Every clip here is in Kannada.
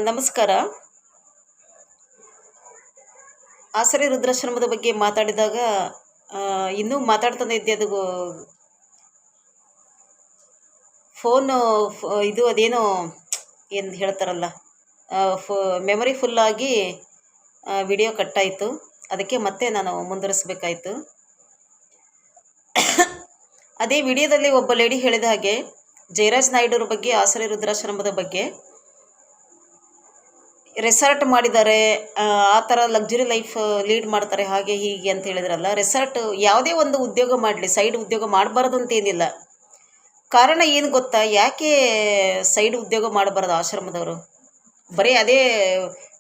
ನಮಸ್ಕಾರ. ಆಸರೆ ರುದ್ರಾಶ್ರಮದ ಬಗ್ಗೆ ಮಾತಾಡಿದಾಗ ಇನ್ನೂ ಮಾತಾಡ್ತಾನೆ ಇದ್ದೆ. ಅದು ಫೋನು ಇದು ಅದೇನೋ ಏನು ಹೇಳ್ತಾರಲ್ಲ, ಫೋ ಮೆಮೊರಿ ಫುಲ್ಲಾಗಿ ವಿಡಿಯೋ ಕಟ್ಟಾಯಿತು. ಅದಕ್ಕೆ ಮತ್ತೆ ನಾನು ಮುಂದುವರಿಸಬೇಕಾಯಿತು. ಅದೇ ವಿಡಿಯೋದಲ್ಲಿ ಒಬ್ಬ ಲೇಡಿ ಹೇಳಿದ ಹಾಗೆ, ಜಯರಾಜ್ ನಾಯ್ಡವ್ರ ಬಗ್ಗೆ, ಆಸರೆ ರುದ್ರಾಶ್ರಮದ ಬಗ್ಗೆ ರೆಸಾರ್ಟ್ ಮಾಡಿದ್ದಾರೆ, ಆ ಥರ ಲಕ್ಸುರಿ ಲೈಫ್ ಲೀಡ್ ಮಾಡ್ತಾರೆ, ಹಾಗೆ ಹೀಗೆ ಅಂತ ಹೇಳಿದ್ರಲ್ಲ. ರೆಸಾರ್ಟ್ ಯಾವುದೇ ಒಂದು ಉದ್ಯೋಗ ಮಾಡಲಿ, ಸೈಡ್ ಉದ್ಯೋಗ ಮಾಡಬಾರ್ದು ಅಂತೇನಿಲ್ಲ. ಕಾರಣ ಏನು ಗೊತ್ತಾ? ಯಾಕೆ ಸೈಡ್ ಉದ್ಯೋಗ ಮಾಡಬಾರ್ದು ಆಶ್ರಮದವರು? ಬರೀ ಅದೇ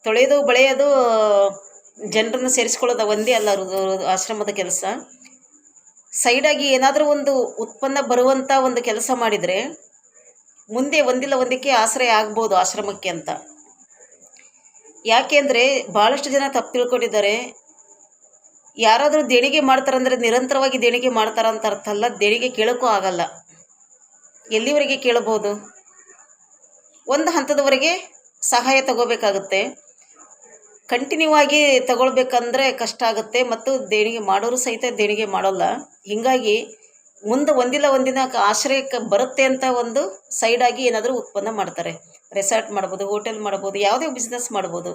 ತೊಳೆಯೋದು ಬಳೆಯೋದು, ಜನರನ್ನು ಸೇರಿಸ್ಕೊಳ್ಳೋದು ಒಂದೇ ಅಲ್ಲ ಆಶ್ರಮದ ಕೆಲಸ. ಸೈಡಾಗಿ ಏನಾದರೂ ಒಂದು ಉತ್ಪನ್ನ ಬರುವಂಥ ಒಂದು ಕೆಲಸ ಮಾಡಿದರೆ ಮುಂದೆ ಒಂದಿಲ್ಲ ಒಂದಕ್ಕೆ ಆಶ್ರಯ ಆಗ್ಬೋದು ಆಶ್ರಮಕ್ಕೆ ಅಂತ. ಯಾಕೆ ಅಂದರೆ ಭಾಳಷ್ಟು ಜನ ತಪ್ಪು ತಿಳ್ಕೊಂಡಿದ್ದಾರೆ. ಯಾರಾದರೂ ದೇಣಿಗೆ ಮಾಡ್ತಾರಂದರೆ ನಿರಂತರವಾಗಿ ದೇಣಿಗೆ ಮಾಡ್ತಾರಂತ ಅರ್ಥ ಅಲ್ಲ. ದೇಣಿಗೆ ಕೇಳೋಕ್ಕೂ ಆಗಲ್ಲ. ಎಲ್ಲಿವರೆಗೆ ಕೇಳಬಹುದು? ಒಂದು ಹಂತದವರೆಗೆ ಸಹಾಯ ತಗೋಬೇಕಾಗುತ್ತೆ. ಕಂಟಿನ್ಯೂ ಆಗಿ ತಗೊಳ್ಬೇಕಂದ್ರೆ ಕಷ್ಟ ಆಗುತ್ತೆ, ಮತ್ತು ದೇಣಿಗೆ ಮಾಡೋರು ಸಹಿತ ದೇಣಿಗೆ ಮಾಡೋಲ್ಲ. ಹೀಗಾಗಿ ಮುಂದೆ ಒಂದಿಲ್ಲ ಒಂದಿನ ಆಶ್ರಯಕ್ಕೆ ಬರುತ್ತೆ ಅಂತ ಒಂದು ಸೈಡಾಗಿ ಏನಾದರೂ ಉತ್ಪನ್ನ ಮಾಡ್ತಾರೆ. ರೆಸಾರ್ಟ್ ಮಾಡ್ಬೋದು, ಹೋಟೆಲ್ ಮಾಡ್ಬೋದು, ಯಾವುದೇ ಬಿಸ್ನೆಸ್ ಮಾಡ್ಬೋದು.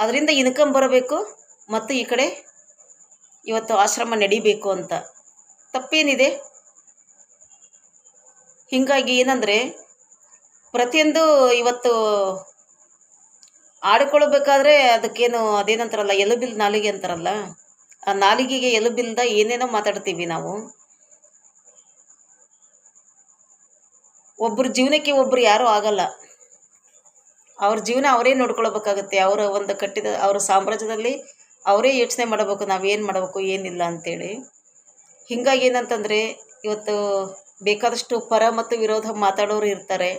ಅದರಿಂದ ಇನ್ಕಮ್ ಬರಬೇಕು ಮತ್ತು ಈ ಕಡೆ ಇವತ್ತು ಆಶ್ರಮ ನಡಿಬೇಕು ಅಂತ. ತಪ್ಪೇನಿದೆ? ಹೀಗಾಗಿ ಏನಂದರೆ, ಪ್ರತಿಯೊಂದು ಇವತ್ತು ಆಡಿಕೊಳ್ಬೇಕಾದ್ರೆ ಅದಕ್ಕೇನು ಅದೇನಂತಾರಲ್ಲ, ಎಲುಬಿಲ್ ನಾಲಿಗೆ ಅಂತಾರಲ್ಲ, ಆ ನಾಲಿಗೆಗೆ ಎಲುಬಿಲ್ದ ಏನೇನೋ ಮಾತಾಡ್ತೀವಿ ನಾವು. ಒಬ್ಬರ ಜೀವನಕ್ಕೆ ಒಬ್ಬರು ಯಾರೂ ಆಗಲ್ಲ. ಅವ್ರ ಜೀವನ ಅವರೇ ನೋಡ್ಕೊಳ್ಬೇಕಾಗತ್ತೆ. ಅವರ ಒಂದು ಕಟ್ಟಿದ ಅವರ ಸಾಮ್ರಾಜ್ಯದಲ್ಲಿ ಅವರೇ ಯೋಚನೆ ಮಾಡಬೇಕು, ನಾವೇನು ಮಾಡಬೇಕು ಏನಿಲ್ಲ ಅಂಥೇಳಿ. ಹೀಗಾಗಿ ಏನಂತಂದರೆ, ಇವತ್ತು ಬೇಕಾದಷ್ಟು ಪರ ಮತ್ತು ವಿರೋಧ ಮಾತಾಡೋರು ಇರ್ತಾರೆ,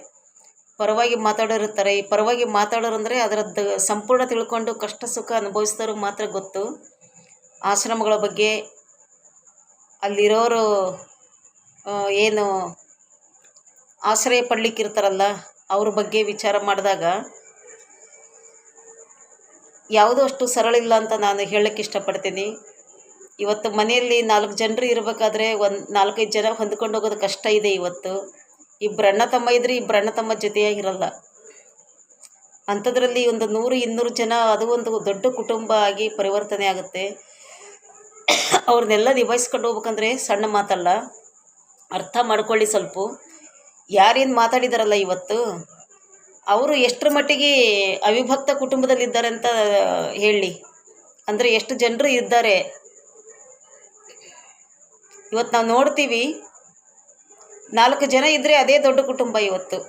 ಪರವಾಗಿ ಮಾತಾಡೋರು ಇರ್ತಾರೆ. ಈ ಪರವಾಗಿ ಮಾತಾಡೋರು ಅಂದರೆ ಅದರದ್ದು ಸಂಪೂರ್ಣ ತಿಳ್ಕೊಂಡು ಕಷ್ಟ ಸುಖ ಅನುಭವಿಸಿದವ್ರಿಗೆ ಮಾತ್ರ ಗೊತ್ತು. ಆಶ್ರಮಗಳ ಬಗ್ಗೆ, ಅಲ್ಲಿರೋರು ಏನು ಆಶ್ರಯ ಪಡ್ಲಿಕ್ಕಿರ್ತಾರಲ್ಲ ಅವ್ರ ಬಗ್ಗೆ ವಿಚಾರ ಮಾಡಿದಾಗ ಯಾವುದೂ ಅಷ್ಟು ಸರಳ ಇಲ್ಲ ಅಂತ ನಾನು ಹೇಳಕ್ಕೆ ಇಷ್ಟಪಡ್ತೀನಿ. ಇವತ್ತು ಮನೆಯಲ್ಲಿ 4 ಜನರು ಇರಬೇಕಾದ್ರೆ 4-5 ಜನ ಹೊಂದ್ಕೊಂಡು ಹೋಗೋದು ಕಷ್ಟ ಇದೆ. ಇವತ್ತು ಇಬ್ಬರು ಅಣ್ಣ ತಮ್ಮ ಇದ್ದರೆ ಇಬ್ಬರು ಅಣ್ಣ ತಮ್ಮ ಜೊತೆಯಾಗಿರಲ್ಲ. ಅಂಥದ್ರಲ್ಲಿ ಒಂದು 100-200 ಜನ, ಅದು ಒಂದು ದೊಡ್ಡ ಕುಟುಂಬ ಆಗಿ ಪರಿವರ್ತನೆ ಆಗುತ್ತೆ. ಅವ್ರನ್ನೆಲ್ಲ ನಿಭಾಯಿಸ್ಕೊಂಡು ಹೋಗ್ಬೇಕಂದ್ರೆ ಸಣ್ಣ ಮಾತಲ್ಲ. ಅರ್ಥ ಮಾಡ್ಕೊಳ್ಳಿ ಸ್ವಲ್ಪ. ಯಾರೇನು ಮಾತಾಡಿದಾರಲ್ಲ ಇವತ್ತು, ಅವರು ಎಷ್ಟರ ಮಟ್ಟಿಗೆ ಅವಿಭಕ್ತ ಕುಟುಂಬದಲ್ಲಿದ್ದಾರೆ ಅಂತ ಹೇಳಿ. ಅಂದರೆ ಎಷ್ಟು ಜನರು ಇದ್ದಾರೆ ಇವತ್ತು. ನಾವು ನೋಡ್ತೀವಿ, 4 ಜನ ಇದ್ದರೆ ಅದೇ ದೊಡ್ಡ ಕುಟುಂಬ. ಇವತ್ತು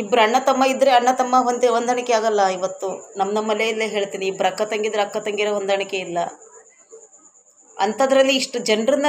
ಇಬ್ಬರು ಅಣ್ಣ ತಮ್ಮ ಇದ್ದರೆ ಅಣ್ಣ ತಮ್ಮ ಹೊಂದಾಣಿಕೆ ಆಗಲ್ಲ. ಇವತ್ತು ನಮ್ಮ ಮನೆಯಲ್ಲೇ ಹೇಳ್ತೀನಿ, ಇಬ್ಬರು ಅಕ್ಕ ತಂಗಿದ್ರೆ ಅಕ್ಕ ತಂಗಿರ ಹೊಂದಾಣಿಕೆ ಇಲ್ಲ. ಅಂಥದ್ರಲ್ಲಿ ಇಷ್ಟು ಜನರನ್ನ